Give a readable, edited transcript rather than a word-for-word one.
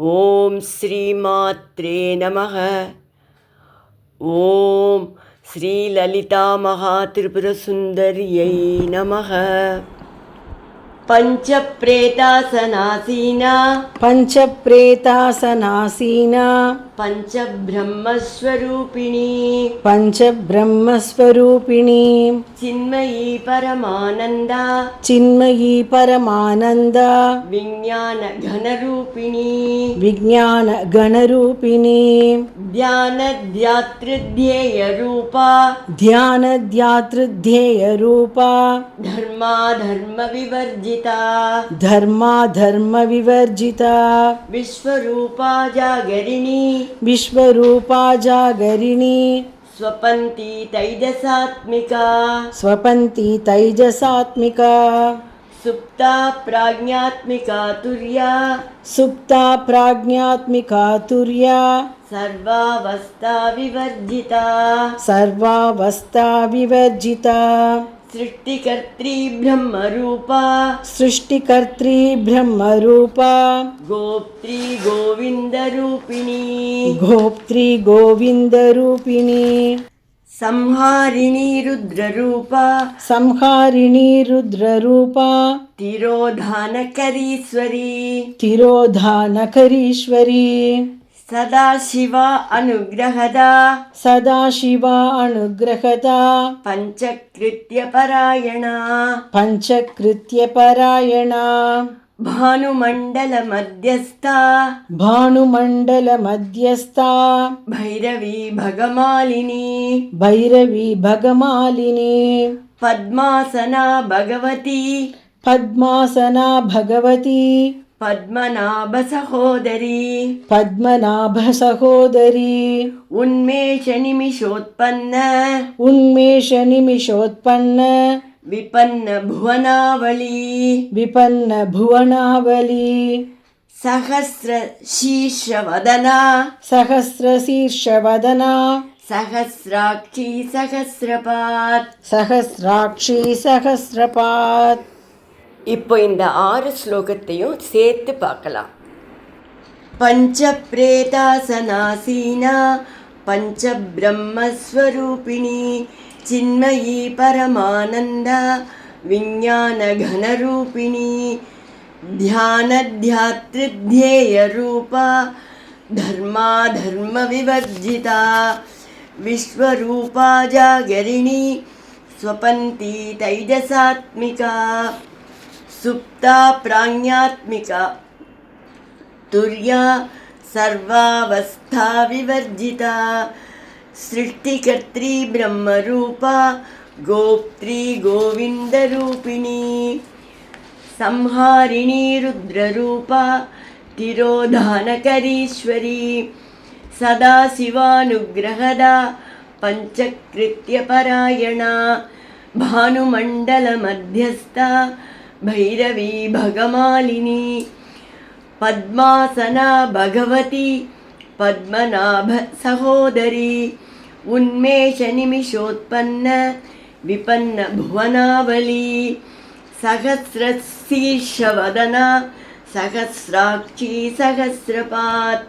ஓம் ஸ்ரீமாத்ரே நமः. ஓம் ஸ்ரீ லலிதா மகா திரிபுர சுந்தரியை நமः. பஞ்சப்ரேதாசனாசீனா பஞ்சப்ரேதாசனாசீனா பஞ்சபிரம்மஸ்வரூபிணி பஞ்சபிரம்மஸ்வரூபிணி சின்மயி பரமானந்தா சின்மயி பரமானந்தா விஞ்ஞான கணரூபிணி விஞ்ஞான கணரூபிணி தியானத்யாத்ருத்யேய ரூபா தியானத்யாத்ருத்யேய ரூபா தர்மாதர்ம விவர்ஜிதா தர்மாதர்ம விவர்ஜிதா விஸ்வரூபா ஜாகரிணி விஸ்வரூபா ஜாகரிணி ஸ்வபந்தி தைஜசாத்மிகா ஸ்வபந்தி தைஜசாத்மிகா சுப்தா பிராஜ்ஞாத்மிகா துர்யா சுப்தா பிராஜ்ஞாத்மிகா துர்யா சர்வாவஸ்தா விவர்ஜிதா சர்வாவஸ்தா விவர்ஜிதா சிருஷ்டிகர்த்ரி பிரம்மரூபா सृष्टिकर्त्री ब्रह्मरूपा கோப்த்ரி கோவிந்தரூபிணி गोप्त्री गोविन्दरूपिणी संहारिणी रुद्ररूपा संहारिणी रुद्ररूपा तिरोधानकरीश्वरी तिरोधानकरीश्वरी सदाशिवा अनुग्रहदा सदाशिवा अनुग्रहदा पञ्चकृत्यपरायणा पञ्चकृत्यपरायणा भानुमण्डलमध्यस्था भानुमण्डलमध्यस्था भैरवी भगमालिनी भैरवी भगमालिनी पद्मासना भगवती पद्मासना भगवती पद्मनाभसहोदरी पद्मनाभसहोदरी उन्मेषनिमिषोत्पन्न उन्मेषनिमिषोत्पन्न विपन्न भुवनावली विपन्न भुवनावली सहस्रशीर्षवदना सहस्रशीर्षवदना सहस्राक्षी सहस्रपात् सहस्राक्षी सहस्रपात्. இப்போ இந்த 6 ஸ்லோகத்தையும் சேர்த்து பார்க்கலாம். பஞ்சப்ரேதாசனாசீனா பஞ்சபிரம்மஸ்வரூபிணி சின்மயி பரமானந்தா விஞ்ஞான கணரூபிணி தியானத்யாத்ருத்யேய ரூபா தர்மாதர்ம விவர்ஜிதா விஸ்வரூபா ஜாகரிணி ஸ்வபந்தி தைஜசாத்மிகா சுப்தா பிராஜ்ஞாத்மிகா துர்யா சர்வாவஸ்தா விவர்ஜிதா சிருஷ்டிகர்த்ரி பிரம்மரூபா கோப்த்ரி கோவிந்தரூபிணி संहारिणी रुद्ररूपा तिरोधानकरीश्वरी सदाशिवानुग्रहदा पञ्चकृत्यपरायणा भानुमण्डलमध्यस्था भैरवी भगमालिनी पद्मासना भगवती पद्मनाभसहोदरी उन्मेषनिमिषोत्पन्न विपन्न भुवनावली सहस्रशीर्षवदना सहस्राक्षी सहस्रपात्.